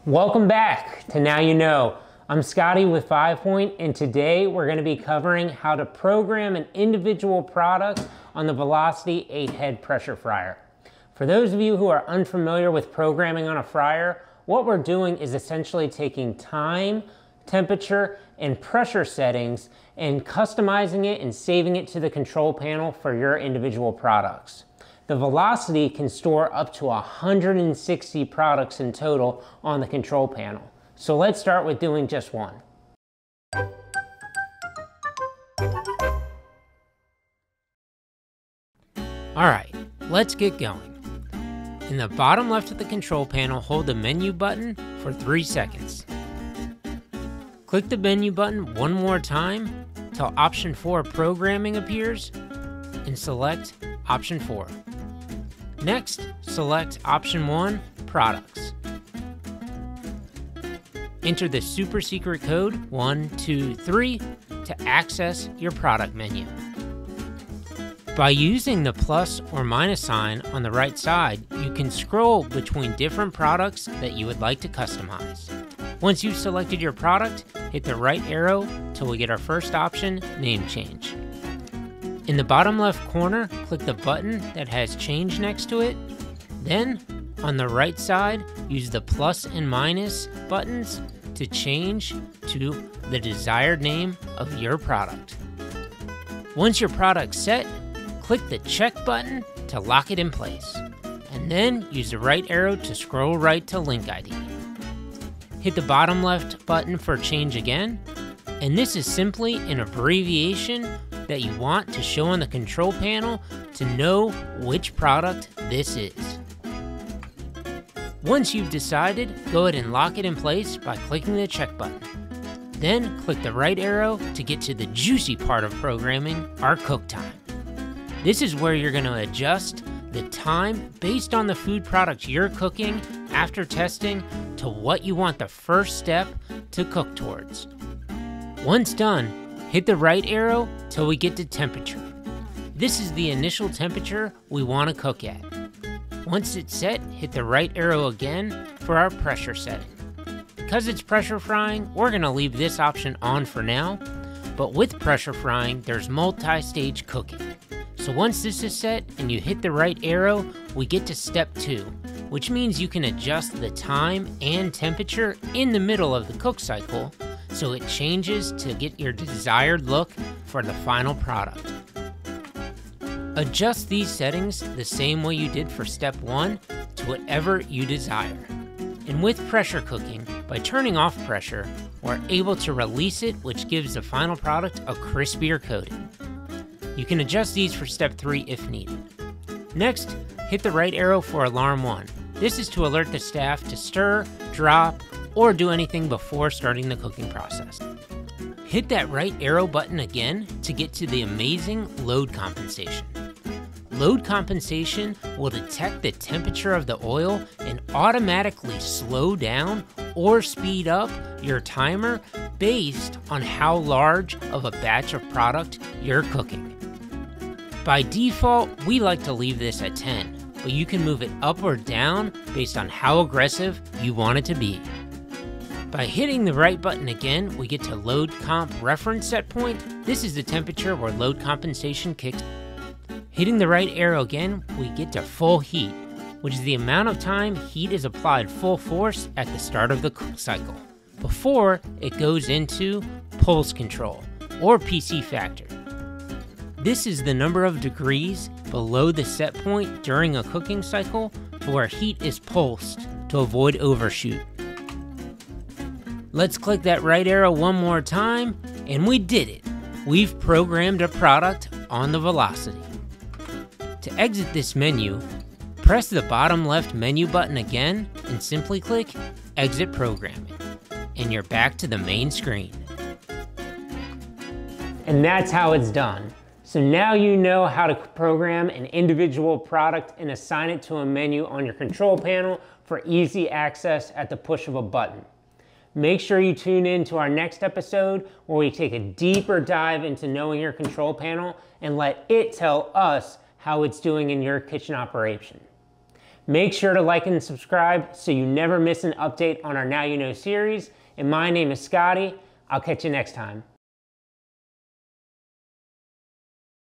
Welcome back to Now You Know. I'm Scotty with 5 Point, and today we're going to be covering how to program an individual product on the Velocity 8-head pressure fryer. For those of you who are unfamiliar with programming on a fryer, what we're doing is essentially taking time, temperature, and pressure settings and customizing it and saving it to the control panel for your individual products. The Velocity can store up to 160 products in total on the control panel. So let's start with doing just one. Alright, let's get going. In the bottom left of the control panel, hold the menu button for 3 seconds. Click the menu button one more time till option 4 programming appears and select option 4. Next, select option 1 products. Enter the super secret code 123 to access your product menu. By using the plus or minus sign on the right side, you can scroll between different products that you would like to customize. Once you've selected your product, hit the right arrow till we get our first option, name change. In the bottom left corner, click the button that has change next to it. Then, on the right side, use the plus and minus buttons to change to the desired name of your product. Once your product's set, click the check button to lock it in place, and then use the right arrow to scroll right to link ID. Hit the bottom left button for change again, and this is simply an abbreviation that you want to show on the control panel to know which product this is. Once you've decided, go ahead and lock it in place by clicking the check button. Then click the right arrow to get to the juicy part of programming, our cook time. This is where you're going to adjust the time based on the food product you're cooking after testing to what you want the first step to cook towards. Once done, hit the right arrow till we get to temperature. This is the initial temperature we want to cook at. Once it's set, hit the right arrow again for our pressure setting. Because it's pressure frying, we're going to leave this option on for now, but with pressure frying, there's multi-stage cooking. So once this is set and you hit the right arrow, we get to step 2, which means you can adjust the time and temperature in the middle of the cook cycle so it changes to get your desired look for the final product. Adjust these settings the same way you did for step 1 to whatever you desire. And with pressure cooking, by turning off pressure, we're able to release it, which gives the final product a crispier coating. You can adjust these for step 3 if needed. Next, hit the right arrow for alarm 1. This is to alert the staff to stir, drop, or do anything before starting the cooking process. Hit that right arrow button again to get to the amazing load compensation. Load compensation will detect the temperature of the oil and automatically slow down or speed up your timer based on how large of a batch of product you're cooking. By default, we like to leave this at 10, but you can move it up or down based on how aggressive you want it to be. By hitting the right button again, we get to load comp reference set point. This is the temperature where load compensation kicks. Hitting the right arrow again, we get to full heat, which is the amount of time heat is applied full force at the start of the cook cycle, before it goes into pulse control, or PC factor. This is the number of degrees below the set point during a cooking cycle to where heat is pulsed to avoid overshoot. Let's click that right arrow one more time, and we did it. We've programmed a product on the Velocity. To exit this menu, press the bottom left menu button again and simply click Exit Programming, and you're back to the main screen. And that's how it's done. So now you know how to program an individual product and assign it to a menu on your control panel for easy access at the push of a button. Make sure you tune in to our next episode where we take a deeper dive into knowing your control panel and let it tell us how it's doing in your kitchen operation. Make sure to like and subscribe so you never miss an update on our Now You Know series. And my name is Scotty. I'll catch you next time.